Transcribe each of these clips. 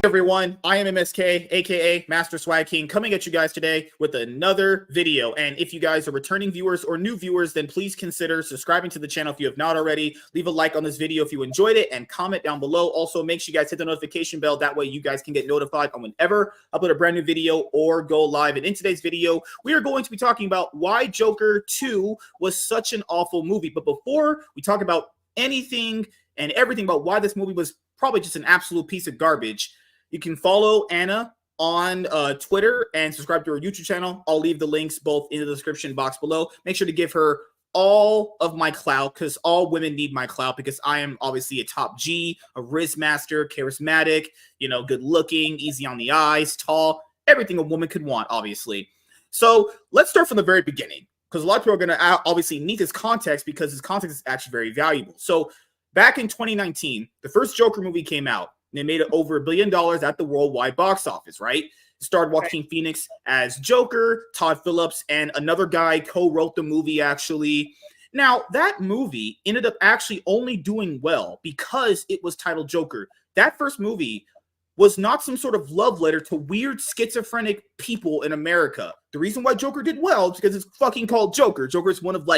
Everyone, I am MSK, aka Master Swag King, coming at you guys today with another video. And if you guys are returning viewers or new viewers, then please consider subscribing to the channel if you have not already. Leave a like on this video if you enjoyed it and comment down below. Also, make sure you guys hit the notification bell. That way you guys can get notified on whenever I upload a brand new video or go live. And in today's video, we are going to be talking about why Joker 2 was such an awful movie. But before we talk about anything and everything about why this movie was probably just an absolute piece of garbage, you can follow Anna on Twitter and subscribe to her YouTube channel. I'll leave the links both in the description box below. Make sure to give her all of my clout, because all women need my clout, because I am obviously a top G, a Riz master, charismatic, good looking, easy on the eyes, tall, everything a woman could want, obviously. So let's start from the very beginning, because a lot of people are going to obviously need this context, because this context is actually very valuable. So back in 2019, the first Joker movie came out. They made it over $1 billion at the worldwide box office, right? It starred Joaquin Phoenix as Joker, Todd Phillips, and another guy co-wrote the movie, actually. Now, that movie ended up actually only doing well because it was titled Joker. That first movie was not some sort of love letter to weird schizophrenic people in America. The reason why Joker did well is because it's fucking called Joker. Joker is one of,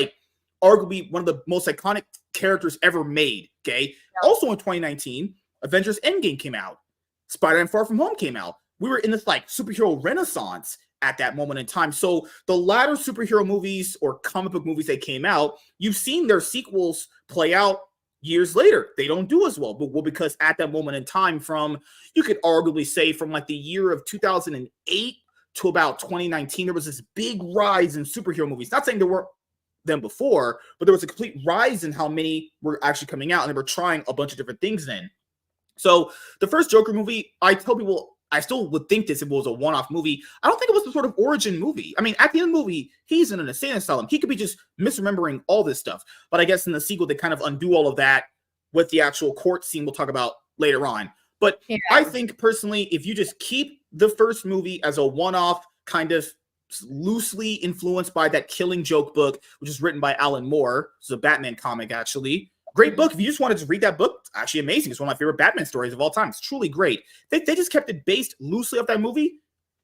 arguably one of the most iconic characters ever made, okay? Yeah. Also in 2019, Avengers Endgame came out. Spider-Man Far From Home came out. We were in this superhero renaissance at that moment in time. So the latter superhero movies or comic book movies that came out, you've seen their sequels play out years later. They don't do as well, but because at that moment in time, you could arguably say from the year of 2008 to about 2019, there was this big rise in superhero movies. Not saying there weren't them before, but there was a complete rise in how many were actually coming out, and they were trying a bunch of different things then. So the first Joker movie, I tell people, I still would think this was a one-off movie. I don't think it was the sort of origin movie. I mean, at the end of the movie, he's in an insane asylum. He could be just misremembering all this stuff. But I guess in the sequel, they kind of undo all of that with the actual court scene we'll talk about later on. But yeah. I think personally, if you just keep the first movie as a one-off, kind of loosely influenced by that Killing Joke book, which is written by Alan Moore. It's a Batman comic, actually. Great book. If you just wanted to read that book, it's actually amazing. It's one of my favorite Batman stories of all time. It's truly great. They just kept it based loosely off that movie.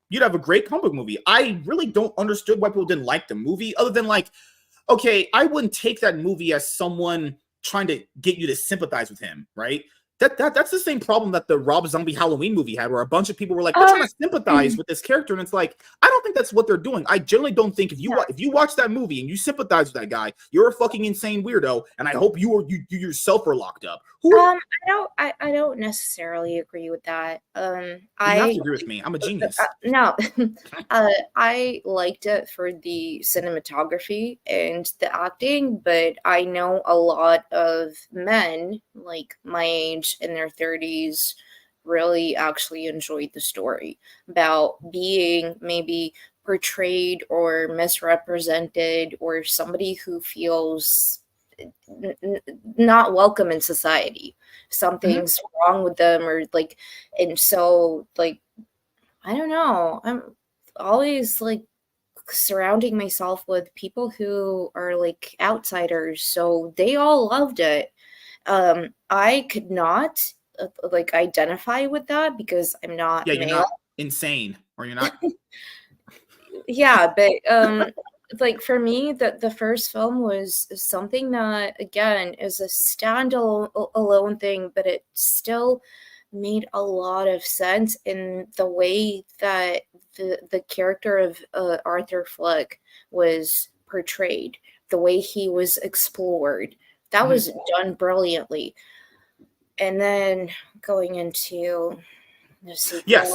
You'd have a great comic book movie. I really don't understand why people didn't like the movie, other than okay, I wouldn't take that movie as someone trying to get you to sympathize with him, right? That's the same problem that the Rob Zombie Halloween movie had, where a bunch of people were we're trying to sympathize with this character, and it's I don't think that's what they're doing. I generally don't think if you watch that movie and you sympathize with that guy, you're a fucking insane weirdo, and I hope you yourself are locked up. I don't necessarily agree with that. You have to agree with me. I'm a genius. No, I liked it for the cinematography and the acting, but I know a lot of men my age in their 30s really actually enjoyed the story about being maybe portrayed or misrepresented, or somebody who feels not welcome in society. Something's wrong with them, or and so I don't know. I'm always surrounding myself with people who are outsiders, so they all loved it. I could not identify with that because I'm not. Yeah, you're not insane, or you're not. Yeah, but for me, the first film was something that, again, is a standalone thing, but it still made a lot of sense in the way that the character of Arthur Fleck was portrayed, the way he was explored. That was done brilliantly. And then going into the sequel. Yes,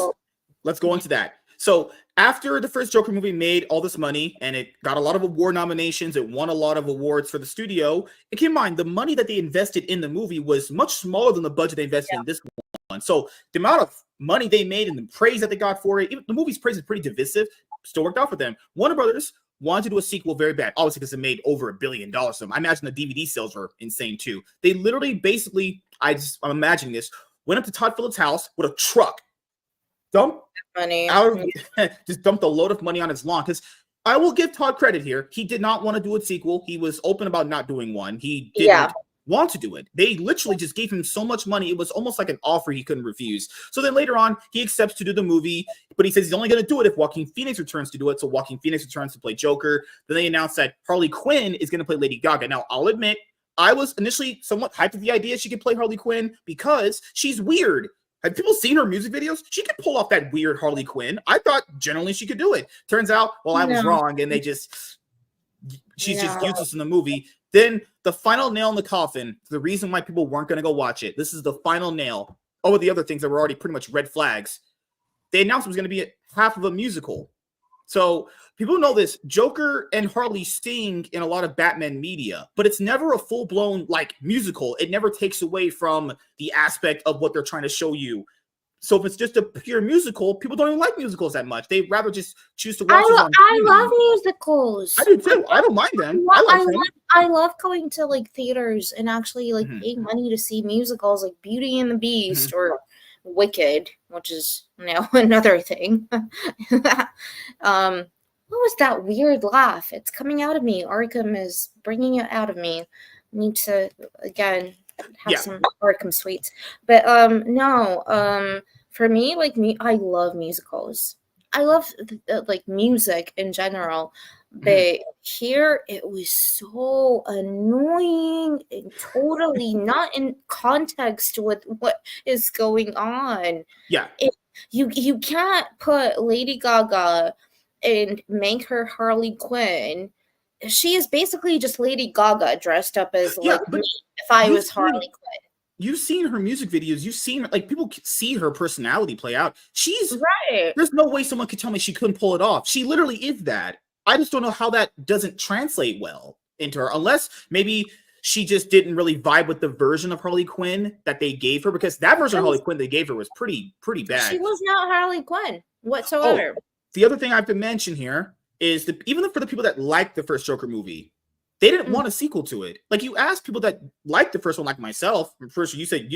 let's go into that. So after the first Joker movie made all this money and it got a lot of award nominations, it won a lot of awards for the studio. And keep in mind, the money that they invested in the movie was much smaller than the budget they invested in this one. So the amount of money they made and the praise that they got for it, even the movie's praise is pretty divisive, still worked out for them. Warner Brothers wanted to do a sequel very bad, obviously because it made over $1 billion. So I imagine the DVD sales were insane too. They literally, basically, I'm imagining this, went up to Todd Phillips' house with a truck, dumped Money. out of, just dumped a load of money on his lawn. Because I will give Todd credit here. He did not want to do a sequel. He was open about not doing one. He didn't want to do it. They literally just gave him so much money. It was almost like an offer he couldn't refuse. So then later on, he accepts to do the movie, but he says he's only going to do it if Joaquin Phoenix returns to do it. So Joaquin Phoenix returns to play Joker. Then they announced that Harley Quinn is going to play Lady Gaga. Now, I'll admit, I was initially somewhat hyped at the idea she could play Harley Quinn because she's weird. Have people seen her music videos? She could pull off that weird Harley Quinn. I thought generally she could do it. Turns out, well, I was wrong, and she's just useless in the movie. Then the final nail in the coffin, the reason why people weren't going to go watch it, this is the final nail. Oh, the other things that were already pretty much red flags. They announced it was going to be half of a musical. So people know this. Joker and Harley sing in a lot of Batman media, but it's never a full-blown like musical. It never takes away from the aspect of what they're trying to show you. So if it's just a pure musical, people don't even like musicals that much. They'd rather just choose to watch it on TV. I love musicals. I do too. I don't mind them. I love going to like theaters and actually like paying money to see musicals like Beauty and the Beast or Wicked, which is now another thing. What was that weird laugh? It's coming out of me. Arkham is bringing it out of me. I need to again have some Arkham sweets. But for me, like I love musicals. I love like music in general. But here it was so annoying and totally not in context with what is going on. Yeah. You can't put Lady Gaga and make her Harley Quinn. She is basically just Lady Gaga dressed up as like me if I was Harley Quinn. You've seen her music videos. You've seen like people see her personality play out. She's right. There's no way someone could tell me she couldn't pull it off. She literally is that. I just don't know how that doesn't translate well into her, unless maybe she just didn't really vibe with the version of Harley Quinn that they gave her, because that version of Harley Quinn they gave her was pretty bad. She was not Harley Quinn whatsoever. Oh, the other thing I have to mention here is even for the people that liked the first Joker movie, they didn't want a sequel to it. Like you asked people that liked the first one, like myself. First, you said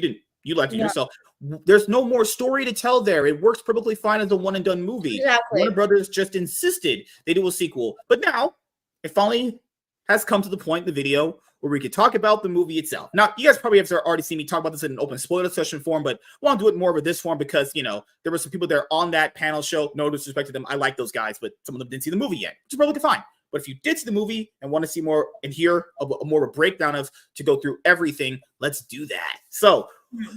you liked it yourself. There's no more story to tell there. It works perfectly fine as a one and done movie. Exactly. Warner Brothers just insisted they do a sequel, but now it finally has come to the point in the video where we could talk about the movie itself. Now, you guys probably have already seen me talk about this in an open spoiler session form, but I want to do it more with this form because, there were some people there on that panel show. No disrespect to them. I like those guys, but some of them didn't see the movie yet, which is perfectly fine. But if you did see the movie and want to see more and hear more of a breakdown to go through everything, let's do that. So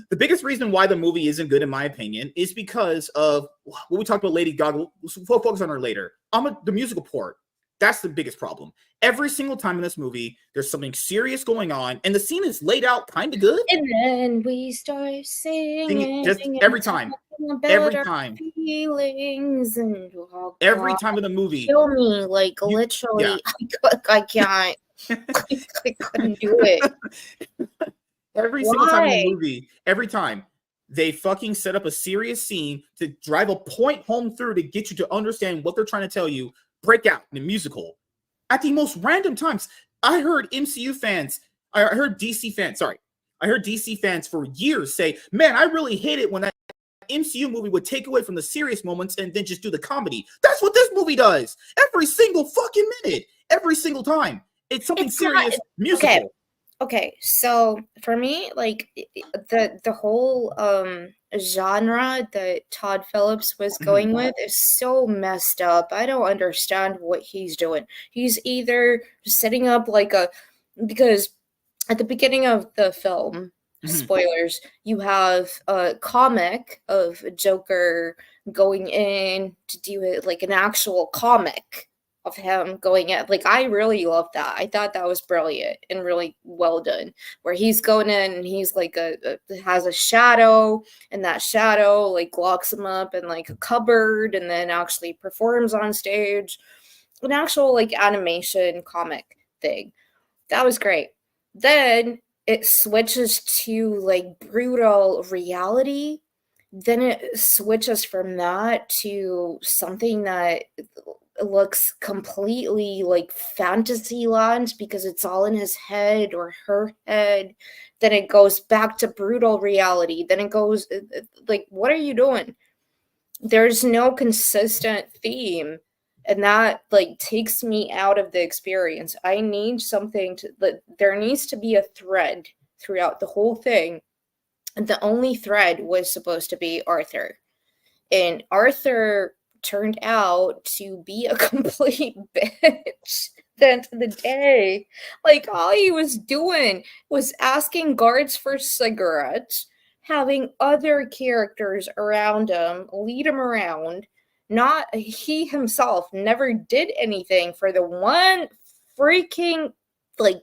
the biggest reason why the movie isn't good, in my opinion, is because of what we talked about Lady Gaga. We'll focus on her later. The musical part. That's the biggest problem. Every single time in this movie, there's something serious going on, and the scene is laid out kind of good. And then we start singing. Just every time. Every time. Feelings and every time in the movie. Kill me, like literally. I can't. I couldn't do it. Every single time in the movie, every time they fucking set up a serious scene to drive a point home through to get you to understand what they're trying to tell you. Break out in a musical at the most random times. I heard DC fans for years say, man, I really hate it when that MCU movie would take away from the serious moments and then just do the comedy. That's what this movie does every single fucking minute, every single time. It's something serious, musical. Okay, so for me, like the whole genre that Todd Phillips was going with is so messed up. I don't understand what he's doing. He's either setting up because at the beginning of the film, spoilers, you have a comic of Joker going in to do it, like an actual comic of him going in. Like, I really loved that. I thought that was brilliant and really well done, where he's going in and he's like has a shadow, and that shadow like locks him up in like a cupboard and then actually performs on stage. An actual like animation comic thing. That was great. Then it switches to like brutal reality. Then it switches from that to something that looks completely like fantasy land because it's all in his head or her head. Then it goes back to brutal reality. Then it goes like, what are you doing? There's no consistent theme, and that like takes me out of the experience. I need something to there needs to be a thread throughout the whole thing. And the only thread was supposed to be Arthur. And Arthur turned out to be a complete bitch at the end of the day. Like, all he was doing was asking guards for cigarettes, having other characters around him lead him around. Not he himself never did anything for the one freaking like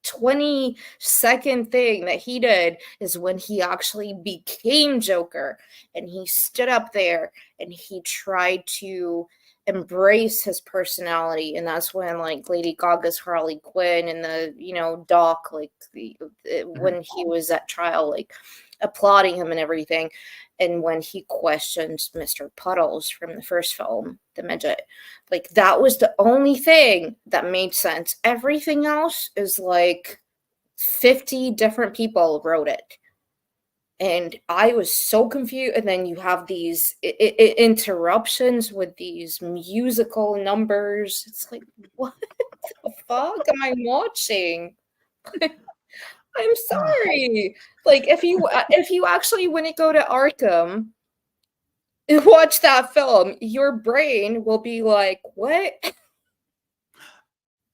20-second thing that he did is when he actually became Joker, and he stood up there and he tried to embrace his personality. And that's when like Lady Gaga's Harley Quinn and the doc, like when he was at trial, like applauding him and everything. And when he questioned Mr. Puddles from the first film, the midget, like that was the only thing that made sense. Everything else is like 50 different people wrote it. And I was so confused. And then you have these interruptions with these musical numbers. It's like, what the fuck am I watching? I'm sorry. Like, if you actually, when you go to Arkham and watch that film, your brain will be like, what?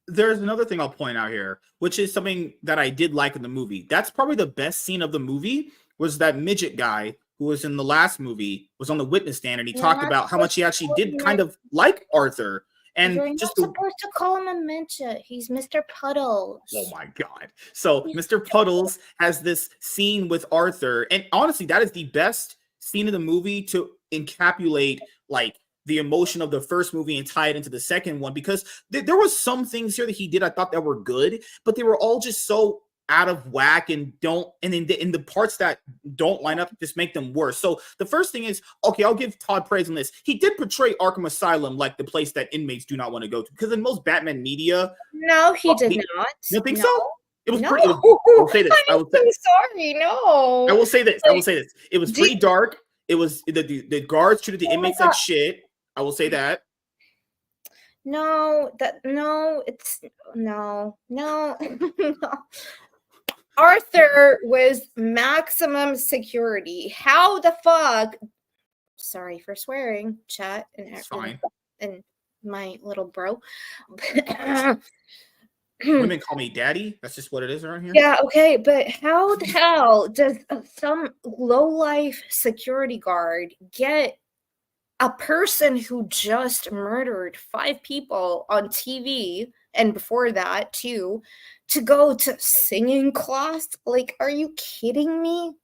There's another thing I'll point out here, which is something that I did like in the movie. That's probably the best scene of the movie, was that midget guy who was in the last movie was on the witness stand, and he talked about how much he actually did kind of like Arthur. And you're not supposed to call him a midget. He's Mr. Puddles. Oh my God. So Mr. Puddles has this scene with Arthur. And honestly, that is the best scene of the movie to encapsulate like the emotion of the first movie and tie it into the second one, because there was some things here that he did I thought that were good, but they were all just so out of whack and in the parts that don't line up just make them worse. So the first thing is, okay, I'll give Todd praise on this. He did portray Arkham Asylum like the place that inmates do not want to go to, because in most Batman media, no, he did not. You don't think no. so? It was no. pretty. I will say this. I'm so sorry. No. I will say this. Like, I will say this. It was pretty dark. It was the guards treated the inmates like shit. I will say that. No. Arthur was maximum security. How the fuck? Sorry for swearing, chat It's fine. And my little bro. Women call me daddy. That's just what it is around here. Yeah, okay, but how the hell does some low-life security guard get a person who just murdered 5 people on TV, and before that too, to go to singing class? Like, are you kidding me?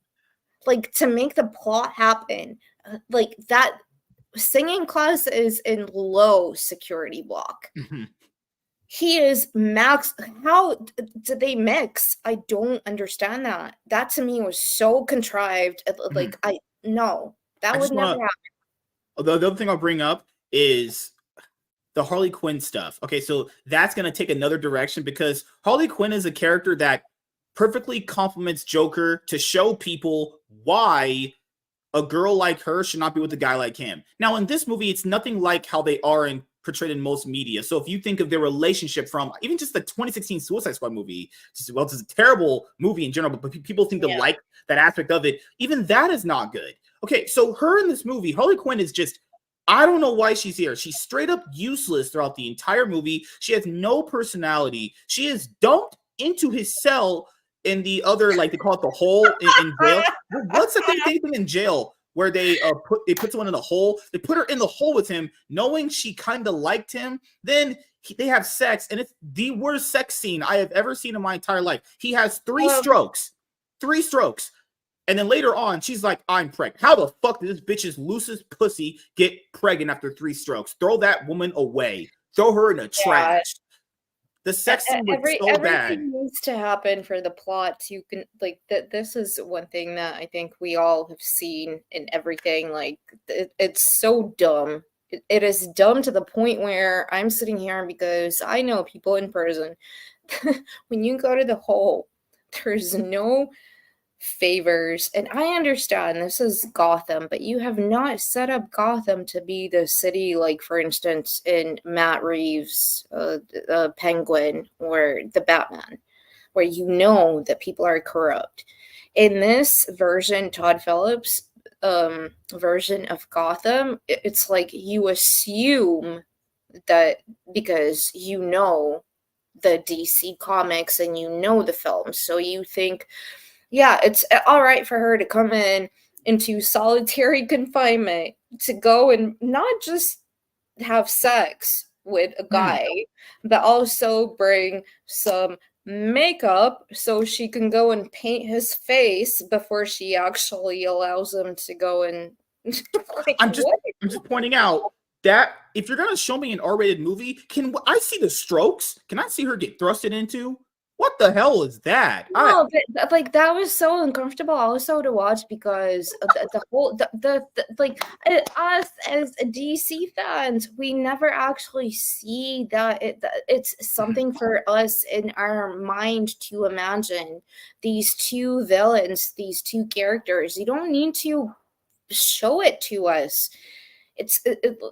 Like, to make the plot happen, like that singing class is in low security block. Mm-hmm. He is max. How did they mix? I don't understand that. That to me was so contrived. Like, that would never happen. The other thing I'll bring up is the Harley Quinn stuff. Okay, so that's going to take another direction, because Harley Quinn is a character that perfectly complements Joker to show people why a girl like her should not be with a guy like him. Now, in this movie, it's nothing like how they are portrayed in most media. So if you think of their relationship from even just the 2016 Suicide Squad movie, it's a terrible movie in general, but people think to like that aspect of it. Even that is not good. Okay, so her in this movie, Harley Quinn is just, I don't know why she's here. She's straight up useless throughout the entire movie. She has no personality. She is dumped into his cell in the other, like they call it the hole in jail. What's the thing in jail where they put someone in the hole? They put her in the hole with him, knowing she kind of liked him. Then they have sex, and it's the worst sex scene I have ever seen in my entire life. He has 3 strokes. And then later on, she's like, I'm pregnant. How the fuck did this bitch's loosest pussy get pregnant after 3 strokes? Throw that woman away. Throw her in the trash. The sex scene was so bad. Everything needs to happen for the plot. You can like that. This is one thing that I think we all have seen in everything. Like it's so dumb it is dumb to the point where I'm sitting here because I know people in prison. When you go to the hole, there's no favors. And I understand this is Gotham, but you have not set up Gotham to be the city, like, for instance, in Matt Reeves' Penguin or the Batman, where you know that people are corrupt. In this version, Todd Phillips' version of Gotham, it's like you assume that because you know the DC comics and you know the films, so you think, yeah, it's all right for her to come into solitary confinement to go and not just have sex with a guy, but also bring some makeup so she can go and paint his face before she actually allows him to go and like, I'm just pointing out that if you're gonna show me an R-rated movie, can I see the strokes? Can I see her get thrusted into? What the hell is that? No, but like that was so uncomfortable also to watch because of the whole like us as DC fans, we never actually see that it's something for us in our mind to imagine these two villains, these two characters. You don't need to show it to us. It's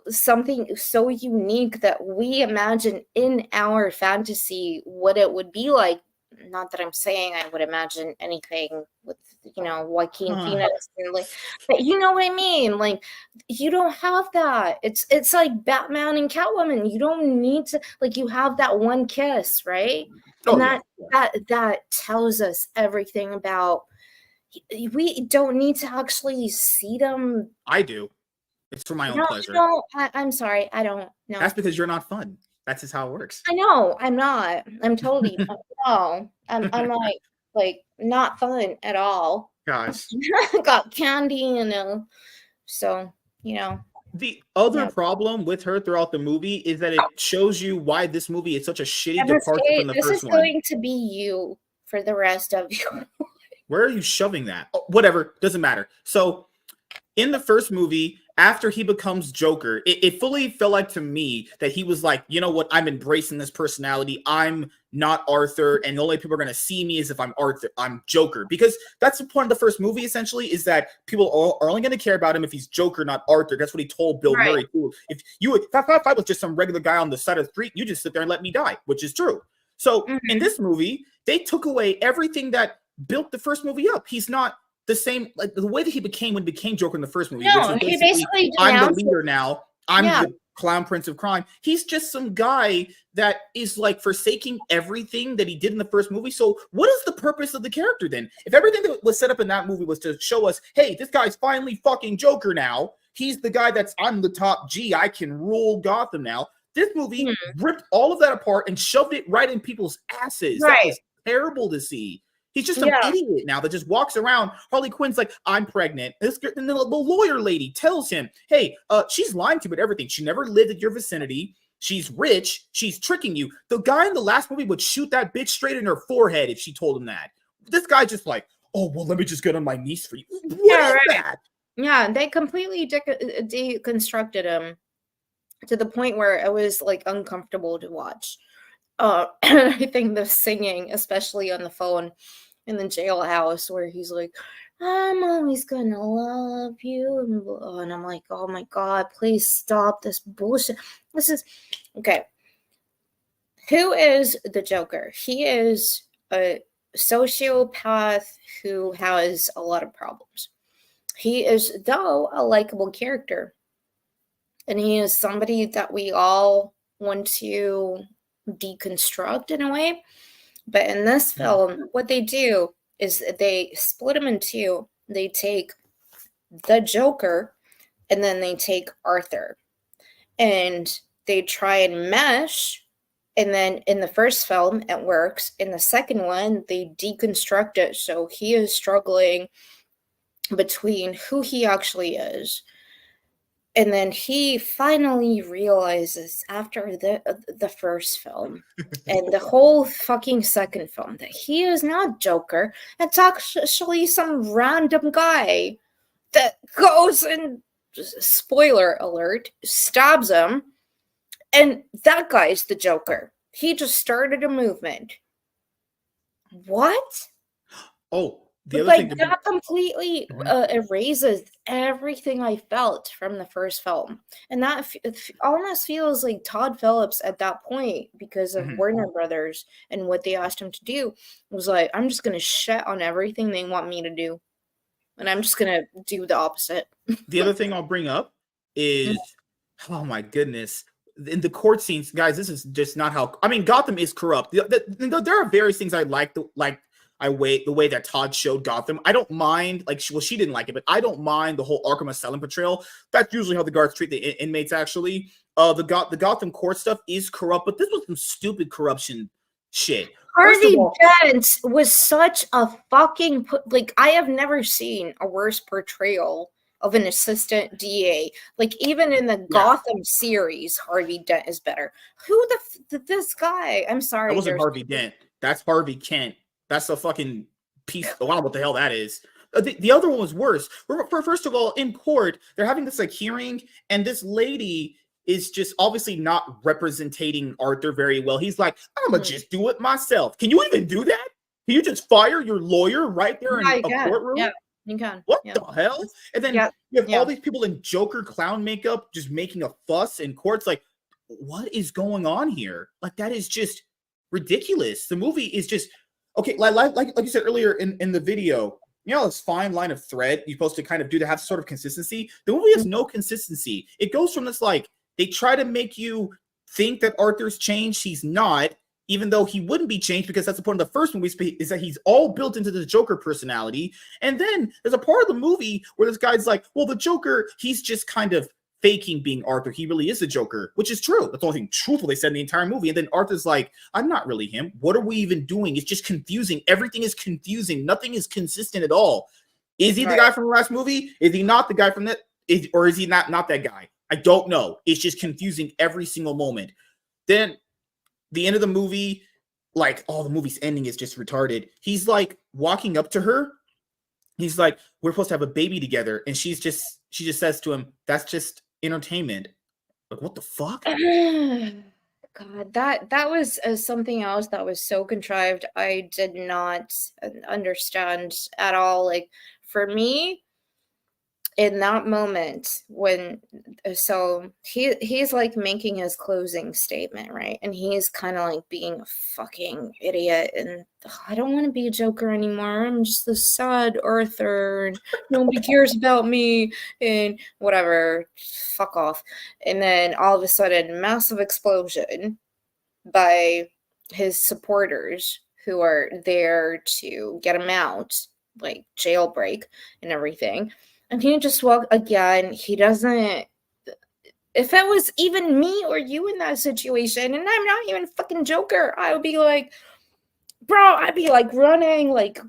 something so unique that we imagine in our fantasy what it would be like. Not that I'm saying I would imagine anything with, Joaquin Phoenix, but you know what I mean. Like, you don't have that. It's like Batman and Catwoman. You don't need to, like, you have that one kiss, right? And that tells us everything about. We don't need to actually see them. I do. It's for my own pleasure. No, I'm sorry. I don't know. That's because you're not fun. That's just how it works. I know. I'm not. I'm totally no. I'm like not fun at all. Gosh. Got candy and so The other problem with her throughout the movie is that it shows you why this movie is such a shitty departure from the first one. This is going to be you for the rest of you. Where are you shoving that? Oh, whatever, doesn't matter. So in the first movie, after he becomes Joker, it fully felt like to me that he was like, you know what, I'm embracing this personality. I'm not Arthur, and the only people are going to see me is if I'm Arthur. I'm Joker. Because that's the point of the first movie, essentially, is that people are only going to care about him if he's Joker, not Arthur. That's what he told Bill Murray, too. If I was just some regular guy on the side of the street, you just sit there and let me die, which is true. So in this movie, they took away everything that built the first movie up. He's not the same, like the way that he became when he became Joker in the first movie. No, he basically I'm the leader now. I'm the clown prince of crime. He's just some guy that is like forsaking everything that he did in the first movie. So what is the purpose of the character then? If everything that was set up in that movie was to show us, hey, this guy's finally fucking Joker now. He's the guy I'm the top G. I can rule Gotham now. This movie ripped all of that apart and shoved it right in people's asses. That was terrible to see. He's just an idiot now that just walks around. Harley Quinn's like, I'm pregnant. And the lawyer lady tells him, hey, she's lying to you about everything. She never lived at your vicinity. She's rich. She's tricking you. The guy in the last movie would shoot that bitch straight in her forehead if she told him that. This guy just like, oh, well, let me just get on my knees for you. What is that? Yeah, they completely deconstructed him to the point where it was like uncomfortable to watch. I think the singing, especially on the phone in the jailhouse, where he's like, I'm always gonna love you, and I'm like, oh my god, please stop this bullshit. This is okay. Who is the Joker? He is a sociopath who has a lot of problems. He is, though, a likable character, and he is somebody that we all want to deconstruct in a way. But in this film, what they do is they split him in two. They take the Joker and then they take Arthur, and they try and mesh. And then in the first film, it works. In the second one, they deconstruct it. So he is struggling between who he actually is. And then he finally realizes after the first film and the whole fucking second film that he is not Joker. It's actually some random guy that goes and spoiler alert, stabs him, and that guy's the Joker. He just started a movement. What? Oh, the other Like, thing. that completely erases everything I felt from the first film. And that almost feels like Todd Phillips at that point, because of Warner Brothers and what they asked him to do, was like, I'm just going to shit on everything they want me to do. And I'm just going to do the opposite. The other thing I'll bring up is, oh my goodness, in the court scenes, guys, this is just not how. I mean, Gotham is corrupt. There are various things I like. The way that Todd showed Gotham. I don't mind. Like, she didn't like it, but I don't mind the whole Arkham Asylum portrayal. That's usually how the guards treat the inmates. Actually, the Gotham court stuff is corrupt, but this was some stupid corruption shit. Harvey Dent was such a fucking like, I have never seen a worse portrayal of an assistant DA. Like, even in the Gotham series, Harvey Dent is better. Who this guy? I'm sorry. That wasn't Harvey Dent. That's Harvey Kent. That's a fucking piece. I don't know what the hell that is. The other one was worse. First of all, in court, they're having this like hearing, and this lady is just obviously not representing Arthur very well. He's like, I'm gonna just do it myself. Can you even do that? Can you just fire your lawyer right there in a courtroom? Yeah, you can. What the hell? And then you have all these people in Joker clown makeup just making a fuss in courts. Like, what is going on here? Like, that is just ridiculous. The movie is just okay. Like you said earlier in the video, you know, this fine line of thread you're supposed to kind of do to have sort of consistency. The movie has no consistency. It goes from this like, they try to make you think that Arthur's changed. He's not, even though he wouldn't be changed, because that's the point of the first movie, is that he's all built into the Joker personality. And then there's a part of the movie where this guy's like, well, the Joker, he's just kind of faking being Arthur. He really is the Joker, which is true. That's the only thing truthful they said in the entire movie. And then Arthur's like, I'm not really him. What are we even doing? It's just confusing. Everything is confusing. Nothing is consistent at all. Is he the guy from the last movie? Is he not the guy from that? Or is he not that guy? I don't know. It's just confusing every single moment. Then the end of the movie, like, oh, the movie's ending is just retarded. He's like walking up to her. He's like, we're supposed to have a baby together. And she just says to him, that's just entertainment. Like, what the fuck? God, that was something else that was so contrived. I did not understand at all. Like, for me, in that moment, when so he's like making his closing statement, right? And he's kind of like being a fucking idiot, and I don't want to be a Joker anymore. I'm just the sad Arthur, and nobody cares about me, and whatever, fuck off. And then all of a sudden, massive explosion by his supporters who are there to get him out, like jailbreak and everything. And he just walked again. He doesn't. If it was even me or you in that situation, and I'm not even fucking Joker, I would be like, bro, I'd be like running, like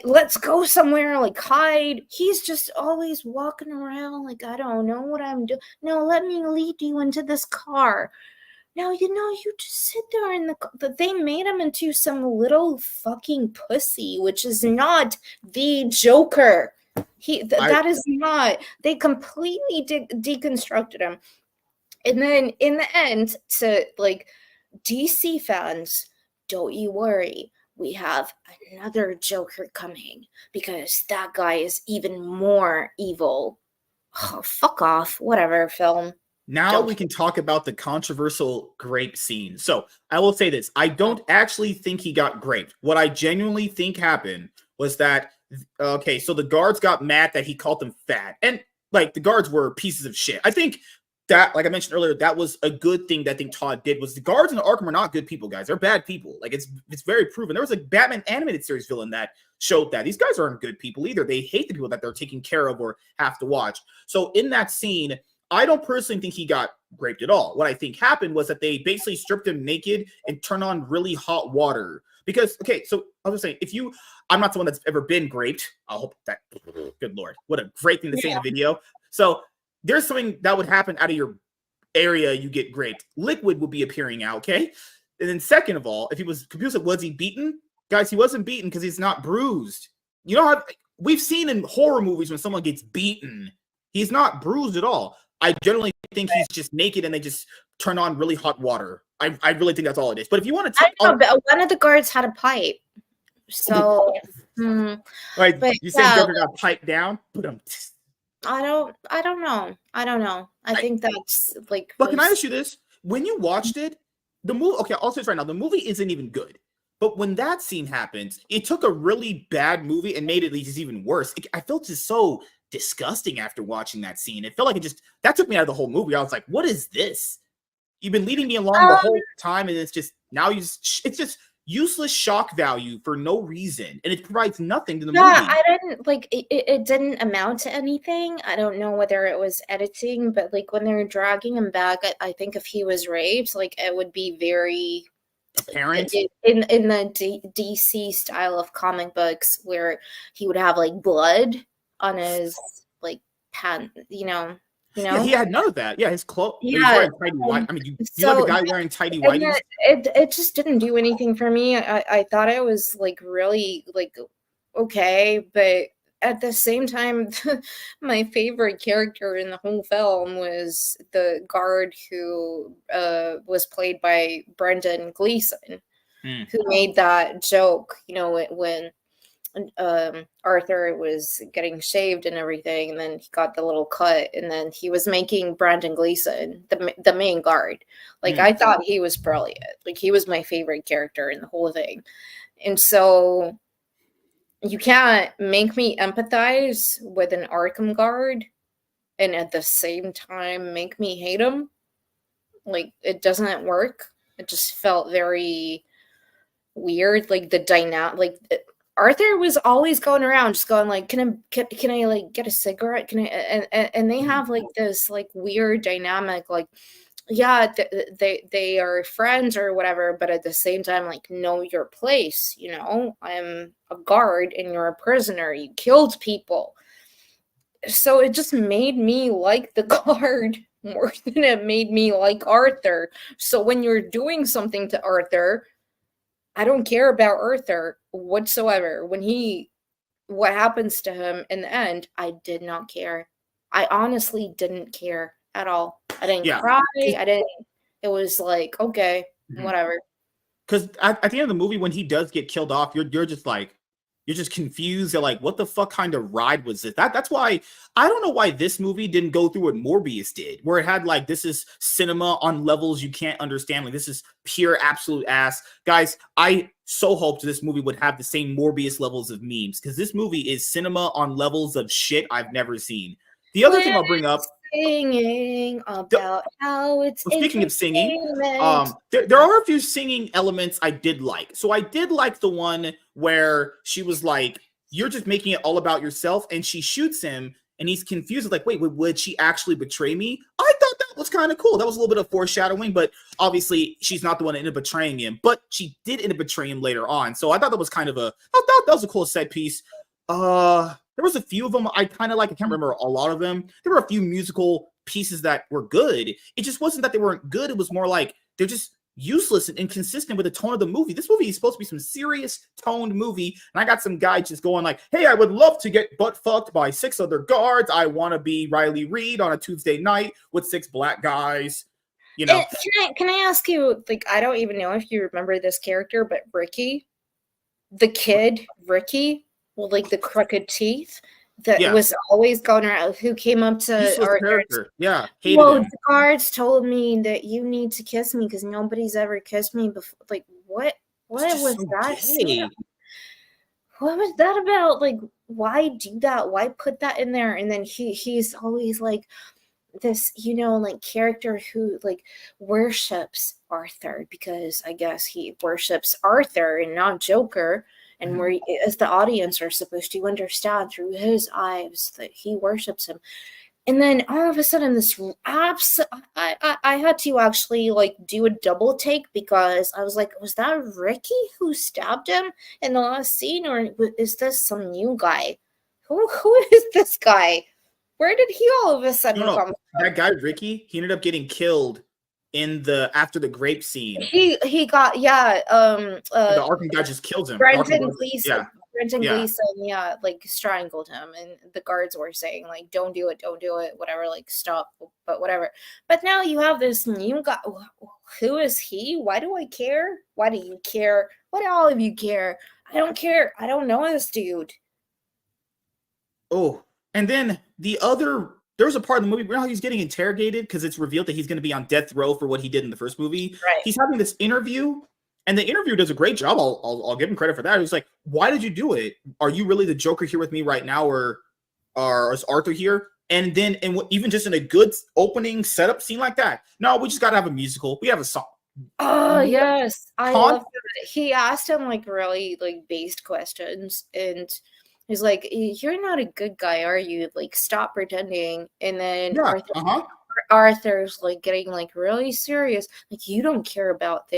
let's go somewhere, like hide. He's just always walking around like, I don't know what I'm doing. No, let me lead you into this car. Now, you just sit there in the car. They made him into some little fucking pussy, which is not the Joker. That is not. They completely deconstructed him. And then in the end, to like DC fans, don't you worry, we have another Joker coming because that guy is even more evil. Oh, fuck off. Whatever, film. Now we can talk about the controversial grape scene. So I will say this. I don't actually think he got graped. What I genuinely think happened was that, okay, so the guards got mad that he called them fat. And like, the guards were pieces of shit. I think that, like I mentioned earlier, that was a good thing that I think Todd did. Was the guards in the Arkham are not good people, guys. They're bad people. Like, it's very proven. There was a Batman animated series villain that showed that. These guys aren't good people either. They hate the people that they're taking care of or have to watch. So in that scene, I don't personally think he got raped at all. What I think happened was that they basically stripped him naked and turned on really hot water. Because, okay, so I was saying, I'm not someone that's ever been raped. I hope that, good Lord, what a great thing to say in a video. So there's something that would happen out of your area, you get raped. Liquid would be appearing out, okay? And then second of all, if he was confused, was he beaten? Guys, he wasn't beaten because he's not bruised. You know how we've seen in horror movies when someone gets beaten. He's not bruised at all. I generally think he's just naked and they just turn on really hot water. I really think that's all it is. But if you want to, I don't know, but one of the guards had a pipe, so. Like but you saying, Joker got piped down? I don't know. I think that's like. But can I ask you this? When you watched it, the movie. Okay, I'll say this right now. The movie isn't even good. But when that scene happens, it took a really bad movie and made it just even worse. I felt just so disgusting after watching that scene. It felt like that took me out of the whole movie. I was like, what is this? You've been leading me along the whole time, and it's just it's just useless shock value for no reason, and it provides nothing to the movie. I didn't like it didn't amount to anything. I don't know whether it was editing, but like when they're dragging him back, I think if he was raped, like it would be very apparent in the DC style of comic books where he would have like blood on his like pant, you know. Yeah, he had none of that. Yeah, his clothes. Yeah, I mean, you like a guy wearing tidy whities? It just didn't do anything for me. I thought it was like really like okay, but at the same time, my favorite character in the whole film was the guard who was played by Brendan Gleeson, who made that joke. You know, when Arthur was getting shaved and everything, and then he got the little cut, and then he was making Brendan Gleeson the main guard. Like I thought he was brilliant. Like he was my favorite character in the whole thing, and so you can't make me empathize with an Arkham guard, and at the same time make me hate him. Like it doesn't work. It just felt very weird. Like the dynamic, like. Arthur was always going around just going like, can I like get a cigarette? Can I, and they have like this like weird dynamic, like, yeah, they are friends or whatever, but at the same time, like, know your place, you know, I'm a guard and you're a prisoner. You killed people. So it just made me like the guard more than it made me like Arthur. So when you're doing something to Arthur, I don't care about Arthur whatsoever. What happens to him in the end, I did not care. I honestly didn't care at all. I didn't cry. It was like, okay, whatever. Because at the end of the movie, when he does get killed off, you're just like, you're just confused. You're like, what the fuck kind of ride was this? That's why I don't know why this movie didn't go through what Morbius did, where it had like, this is cinema on levels you can't understand. Like, this is pure absolute ass. Guys, I so hoped this movie would have the same Morbius levels of memes, because this movie is cinema on levels of shit I've never seen. The other thing I'll bring up, singing about how it's speaking of singing, there are a few singing elements I did like. So I did like the one where she was like, you're just making it all about yourself, and she shoots him and he's confused, like, wait, would she actually betray me? I thought that was kind of cool. That was a little bit of foreshadowing, but obviously she's not the one that ended up betraying him, but she did end up betraying him later on. So I thought that was kind of I thought that was a cool set piece. There was a few of them I kind of like. I can't remember a lot of them. There were a few musical pieces that were good. It just wasn't that they weren't good. It was more like they're just useless and inconsistent with the tone of the movie. This movie is supposed to be some serious toned movie, and I got some guy just going like, hey, I would love to get butt fucked by 6 other guards. I want to be Riley Reid on a Tuesday night with 6 black guys. You know. Can I ask you, like, I don't even know if you remember this character, but Ricky, the kid, Ricky, with like the crooked teeth, that was always going around, who came up to our character. Yeah, the guards told me that you need to kiss me because nobody's ever kissed me before. Like, what was that? What was that about? Like, why do that? Why put that in there? And then he's always like this, you know, like character who like worships Arthur, because I guess he worships Arthur and not Joker. And we, as the audience, are supposed to understand through his eyes that he worships him. And then all of a sudden, this I had to actually like do a double take, because I was like, was that Ricky who stabbed him in the last scene, or is this some new guy? Who is this guy? Where did he all of a sudden come from? That guy Ricky, he ended up getting killed in the after the grape scene. He got the Arkham guy just kills him. Brendan Gleeson. Brendan Yeah. Gleeson, yeah, like strangled him, and the guards were saying like, "Don't do it, whatever, like stop." But whatever. But now you have this new guy. Who is he? Why do I care? Why do you care? Why do all of you care? I don't care. I don't know this dude. Oh, and then there's a part of the movie where he's getting interrogated because it's revealed that he's going to be on death row for what he did in the first movie. Right. He's having this interview, and the interviewer does a great job. I'll give him credit for that. He's like, "Why did you do it? Are you really the Joker here with me right now, or is Arthur here?" And then, even just in a good opening setup scene like that, no, we just got to have a musical. We have a song. Oh yes, I love that. He asked him like really like based questions, and he's like, "You're not a good guy, are you? Like, stop pretending." And then Yeah, Arthur's like getting like really serious. Like, you don't care about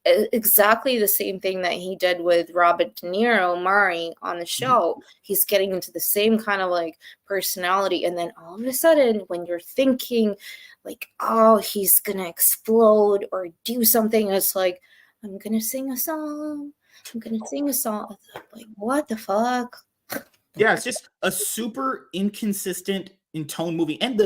exactly the same thing that he did with Robert De Niro, Mari on the show. He's getting into the same kind of like personality, and then all of a sudden, when you're thinking like, oh, he's gonna explode or do something, it's like, I'm gonna sing a song. I'm gonna sing a song. Like, what the fuck? Yeah, it's just a super inconsistent in tone movie, and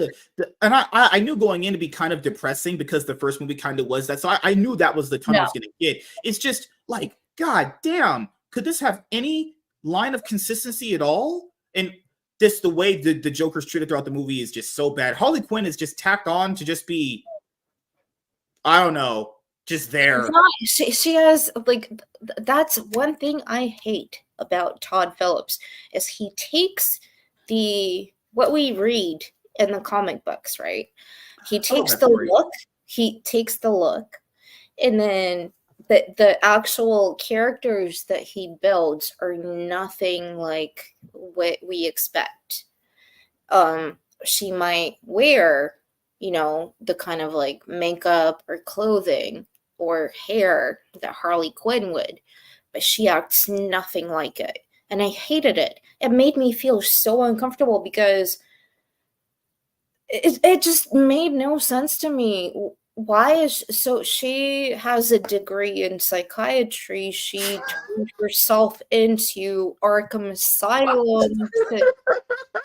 I knew going in to be kind of depressing because the first movie kind of was that, so I knew that was the tone I was going to get. It's just like, god damn, could this have any line of consistency at all? And this, the way the Joker's treated throughout the movie is just so bad. Harley Quinn is just tacked on to just be, I don't know, just there. She has like, that's one thing I hate about Todd Phillips is he takes what we read in the comic books, right? He takes the look, and then the actual characters that he builds are nothing like what we expect. She might wear, the kind of like makeup or clothing or hair that Harley Quinn would, but she acts nothing like it. And I hated it. It made me feel so uncomfortable because it just made no sense to me. She has a degree in psychiatry. She turned herself into Arkham Asylum to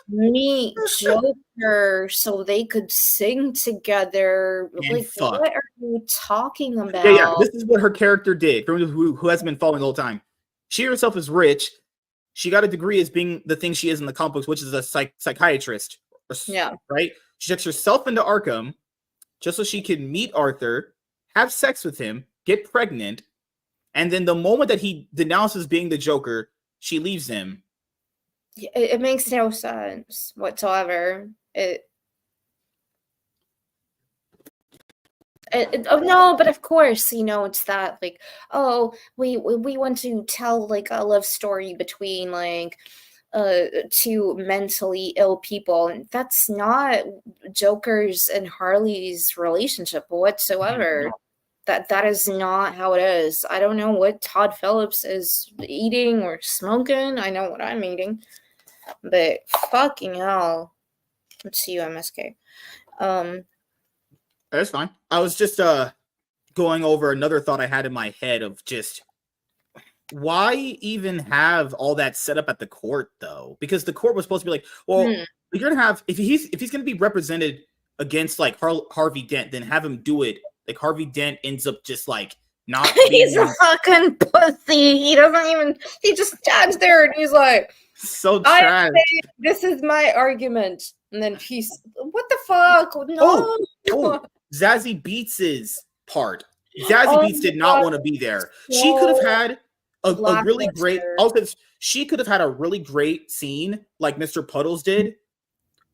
meet Joker so they could sing together. And like, fuck. what are you talking about? Yeah, this is what her character did. For who hasn't been following the whole time. She herself is rich. She got a degree as being the thing she is in the comic books, which is a psychiatrist. Yeah. Right? She checks herself into Arkham just so she can meet Arthur, have sex with him, get pregnant, and then the moment that he denounces being the Joker, she leaves him. It makes no sense whatsoever. No, but of course, it's that like, oh, we want to tell like a love story between like two mentally ill people, and that's not Joker's and Harley's relationship whatsoever. That is not how it is. I don't know what Todd Phillips is eating or smoking. I know what I'm eating, but fucking hell. Let's see you, MSK. That's fine. I was just going over another thought I had in my head of just why even have all that set up at the court though? Because the court was supposed to be like, well, you're gonna have if he's gonna be represented against like Harvey Dent, then have him do it. Like Harvey Dent ends up just like not. He's a fucking pussy. He doesn't even. He just stands there and he's like, so trash. This is my argument, and then he's what the fuck? No. Oh, Zazie Beetz' part. Zazie Beetz did not want to be there. She could have had a really great. She could have had a really great scene like Mr. Puddles did,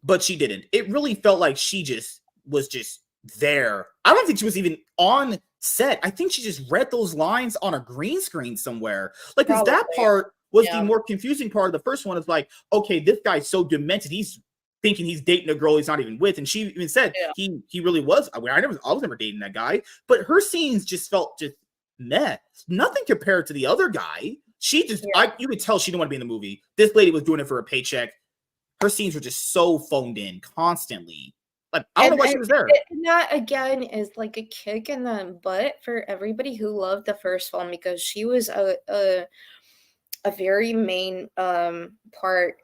but she didn't. It really felt like she just was just there. I don't think she was even on set. I think she just read those lines on a green screen somewhere. Like, because that part was the more confusing part of the first one. Is like, okay, this guy's so demented. He's thinking he's dating a girl he's not even with, and she even said he really was. I was never dating that guy, but her scenes just felt just meh. Nothing compared to the other guy. She just, you could tell she didn't want to be in the movie. This lady was doing it for a paycheck. Her scenes were just so phoned in constantly. Like, I don't know why she was there. And that again is like a kick in the butt for everybody who loved the first film, because she was a a very main part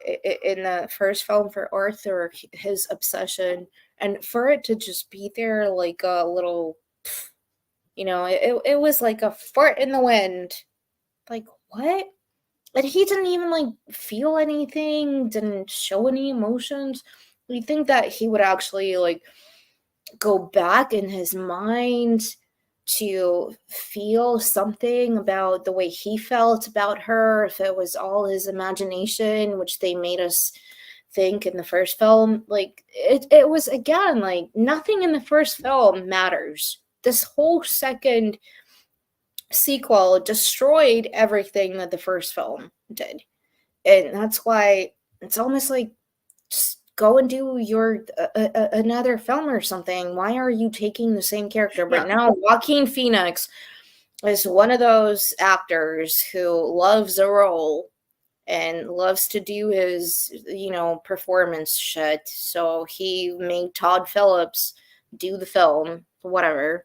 in the first film for Arthur, his obsession, and for it to just be there like a little, it was like a fart in the wind. Like, what? And he didn't even like feel anything, didn't show any emotions. You think that he would actually like go back in his mind to feel something about the way he felt about her, if it was all his imagination, which they made us think in the first film. Like, it was, again, like, nothing in the first film matters. This whole second sequel destroyed everything that the first film did. And that's why it's almost like, just go and do your another film or something. Why are you taking the same character? But now Joaquin Phoenix is one of those actors who loves a role and loves to do his, performance shit. So he made Todd Phillips do the film, whatever.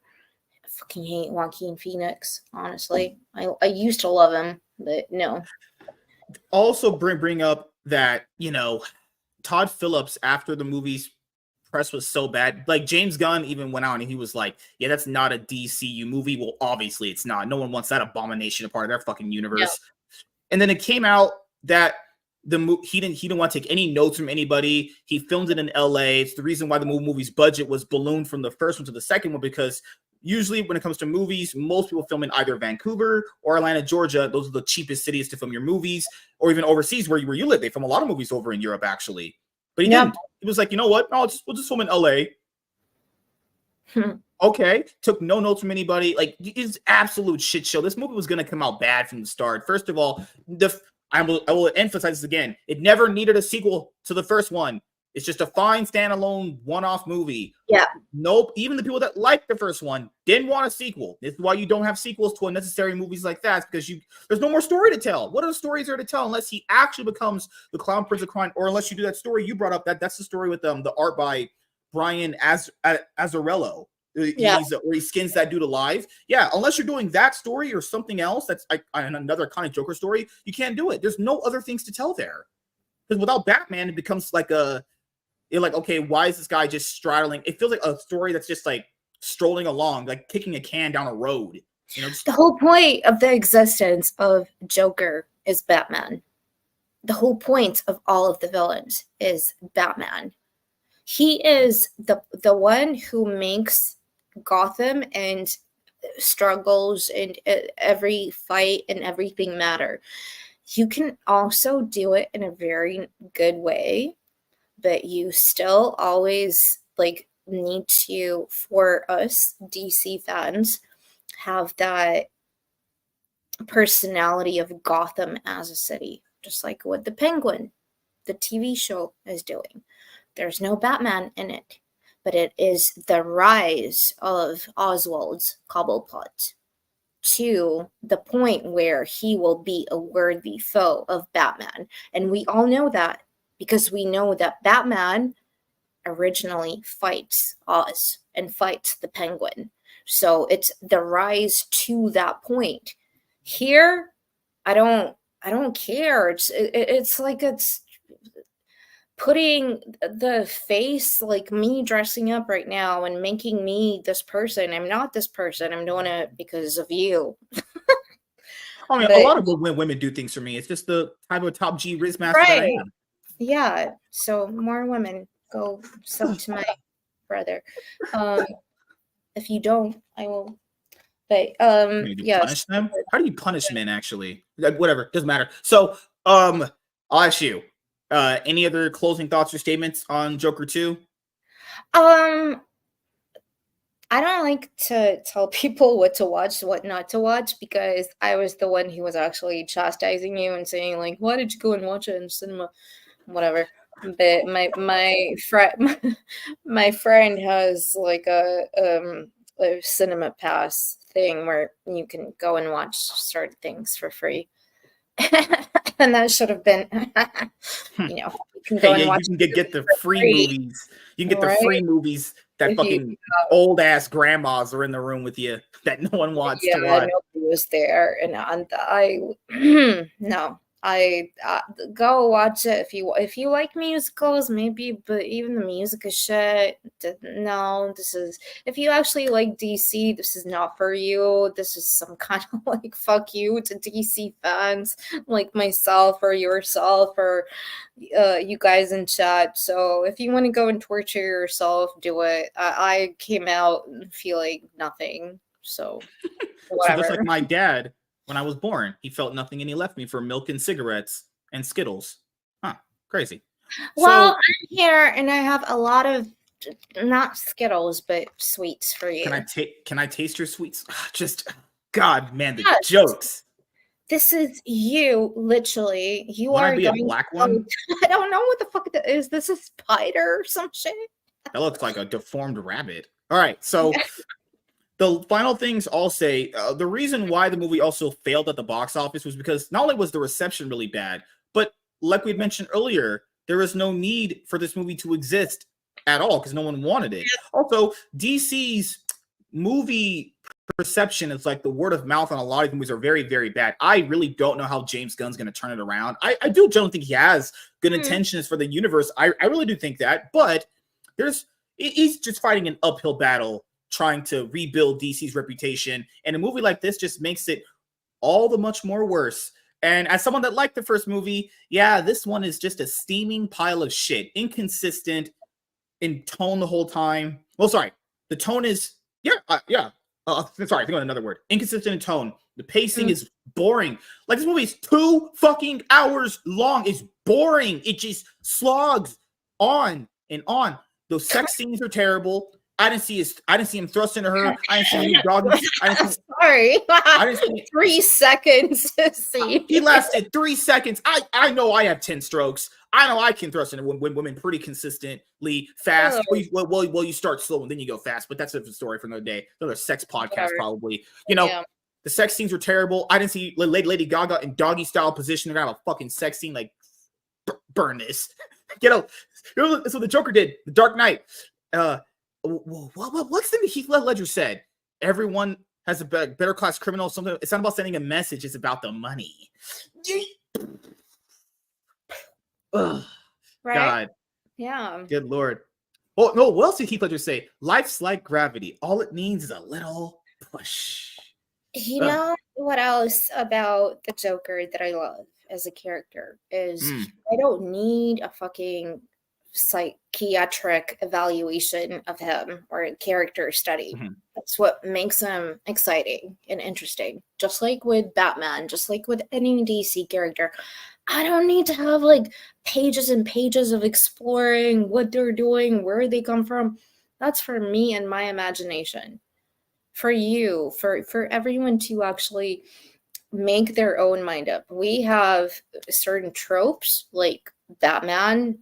I fucking hate Joaquin Phoenix, honestly. I used to love him, but no. Also bring up that, Todd Phillips, after the movie's press was so bad, like James Gunn even went out and he was like, yeah, that's not a DCU movie. Well, obviously it's not. No one wants that abomination a part of their fucking universe. Yeah. And then it came out that he didn't want to take any notes from anybody. He filmed it in LA. It's the reason why the movie's budget was ballooned from the first one to the second one, because usually when it comes to movies, most people film in either Vancouver or Atlanta, Georgia. Those are the cheapest cities to film your movies, or even overseas where you live. They film a lot of movies over in Europe, actually. But he didn't. He was like, you know what? No, we'll just film in LA. Okay. Took no notes from anybody. Like, it's absolute shit show. This movie was going to come out bad from the start. First of all, I will emphasize this again. It never needed a sequel to the first one. It's just a fine standalone one-off movie. Yeah. Nope. Even the people that liked the first one didn't want a sequel. This is why you don't have sequels to unnecessary movies like that, because there's no more story to tell. What are the stories there to tell unless he actually becomes the Clown Prince of Crime, or unless you do that story you brought up? That's the story with the art by Brian Azzarello. Yeah. Where he skins that dude alive. Yeah, unless you're doing that story or something else that's another kind of Joker story, you can't do it. There's no other things to tell there. Because without Batman, it becomes like okay, why is this guy just straddling? It feels like a story that's just like strolling along, like kicking a can down a road. The whole point of the existence of Joker is Batman. The whole point of all of the villains is Batman. He is the one who makes Gotham and struggles and every fight and everything matter. You can also do it in a very good way, but you still always need to, for us DC fans, have that personality of Gotham as a city, just like what the Penguin, the TV show, is doing. There's no Batman in it, but it is the rise of Oswald's Cobblepot to the point where he will be a worthy foe of Batman. And we all know that, because we know that Batman originally fights Oz and fights the Penguin. So it's the rise to that point. Here, I don't care. It's like it's putting the face, like me dressing up right now and making me this person. I'm not this person. I'm doing it because of you. I mean, a lot of women do things for me. It's just the type of top G Riz master that I am. Yeah. So more women, go sub to my brother. If you don't, I will. But yeah. Punish them? How do you punish men? Actually, whatever, doesn't matter. So I'll ask you. Any other closing thoughts or statements on Joker 2? I don't like to tell people what to watch, what not to watch, because I was the one who was actually chastising you and saying, like, why did you go and watch it in cinema? Whatever. But my friend has like a cinema pass thing where you can go and watch certain things for free. And that should have been, you can go and watch. You can get the free movies. You can get the free movies that fucking old ass grandmas are in the room with you that no one wants to watch. Nobody was there, and I no, I go watch it if you like musicals, maybe, but even the music is shit. No, this is if you actually like DC, this is not for you. This is some kind of like fuck you to DC fans like myself or yourself or you guys in chat. So if you want to go and torture yourself, do it. I came out feeling nothing, so So just like whatever. my dad, when I was born, he felt nothing and he left me for milk and cigarettes and Skittles. Huh, crazy. Well, So I'm here and I have a lot of not Skittles, but sweets for you. can I taste your sweets? Just God, man, the Yes. jokes. This is you, literally. You Want are to be a going black to one? I don't know what the fuck it is. This a spider or some shit? That looks like a deformed rabbit. All right, so the final things I'll say, the reason why the movie also failed at the box office was because not only was the reception really bad, but like we mentioned earlier, there was no need for this movie to exist at all because no one wanted it. Also, DC's movie perception is like the word of mouth on a lot of movies are very, very bad. I really don't know how James Gunn's going to turn it around. I do generally think he has good intentions for the universe. I really do think that, but he's just fighting an uphill battle trying to rebuild DC's reputation. And a movie like this just makes it all the much more worse. And as someone that liked the first movie, yeah, this one is just a steaming pile of shit. Inconsistent in tone the whole time. Well, sorry. The tone is, sorry, I think of another word. Inconsistent in tone. The pacing is boring. Like, this movie is 2 fucking hours long. It's boring. It just slogs on and on. Those sex scenes are terrible. I didn't see him thrust into her. I didn't see him dogging. Sorry. I didn't see 3 seconds to see. He lasted 3 seconds. I know I have 10 strokes. I know I can thrust into women pretty consistently fast. Well, you start slow and then you go fast, but that's a story for another day. Another sex podcast, probably. You know, the sex scenes were terrible. I didn't see Lady Gaga in doggy style position. They're gonna have a fucking sex scene. Like, burn this. You know, that's what the Joker did. The Dark Knight. What's the Heath Ledger said? Everyone has a better class criminal. Something. It's not about sending a message. It's about the money. Ugh, right? God. Yeah. Good Lord. Oh no! What else did Heath Ledger say? Life's like gravity. All it needs is a little push. You know what else about the Joker that I love as a character is I don't need a fucking psychiatric evaluation of him or a character study. That's what makes him exciting and interesting. Just like with Batman, just like with any DC character. I don't need to have like pages and pages of exploring what they're doing, where they come from. That's for me and my imagination. For you, for everyone to actually make their own mind up. We have certain tropes like Batman,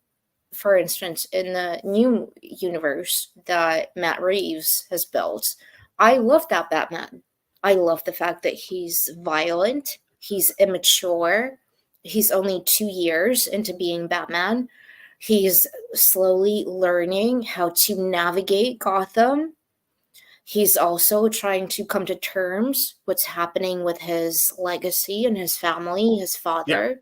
for instance, in the new universe that Matt Reeves has built. I love that Batman. I love the fact that he's violent, he's immature, he's only 2 years into being Batman. He's slowly learning how to navigate Gotham. He's also trying to come to terms what's happening with his legacy and his family, his father.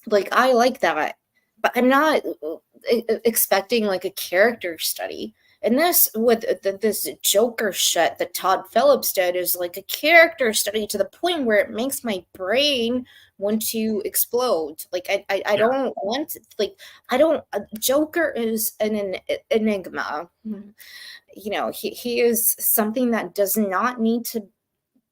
Like, I like that. But I'm not expecting like a character study. And this with this Joker shit that Todd Phillips did is like a character study to the point where it makes my brain want to explode. Like I don't want like I don't. Joker is an enigma. You know, he is something that does not need to.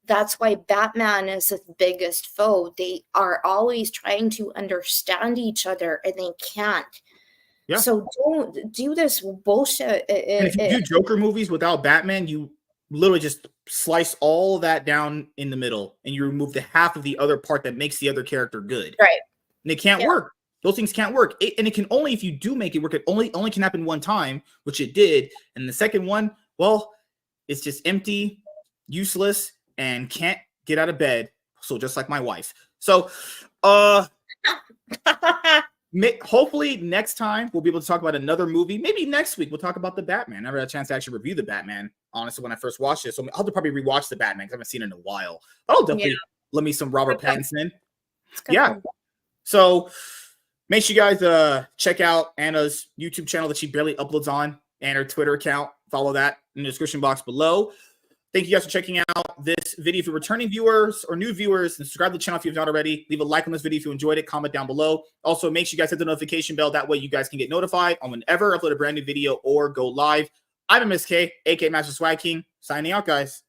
That's why Batman is his biggest foe. They are always trying to understand each other and they can't. Yeah. So don't do this bullshit. And if you do Joker movies without Batman, you literally just slice all of that down in the middle and you remove the half of the other part that makes the other character good. Right. And it can't work. Those things can't work. And it can only, if you do make it work, it only can happen one time, which it did. And the second one, well, it's just empty, useless, and can't get out of bed. So just like my wife. So hopefully next time we'll be able to talk about another movie. Maybe next week we'll talk about the Batman. I never had a chance to actually review the Batman, honestly, when I first watched it. So I'll have to probably rewatch the Batman because I haven't seen it in a while. But I'll definitely let me some Robert Pattinson. It's kind of Yeah. fun. So make sure you guys check out Anna's YouTube channel that she barely uploads on, and her Twitter account. Follow that in the description box below. Thank you guys for checking out this video. If you're returning viewers or new viewers, and subscribe to the channel if you've not already. Leave a like on this video if you enjoyed it. Comment down below. Also, make sure you guys hit the notification bell. That way you guys can get notified on whenever I upload a brand new video or go live. I'm MSK, aka Master Swag King, signing out, guys.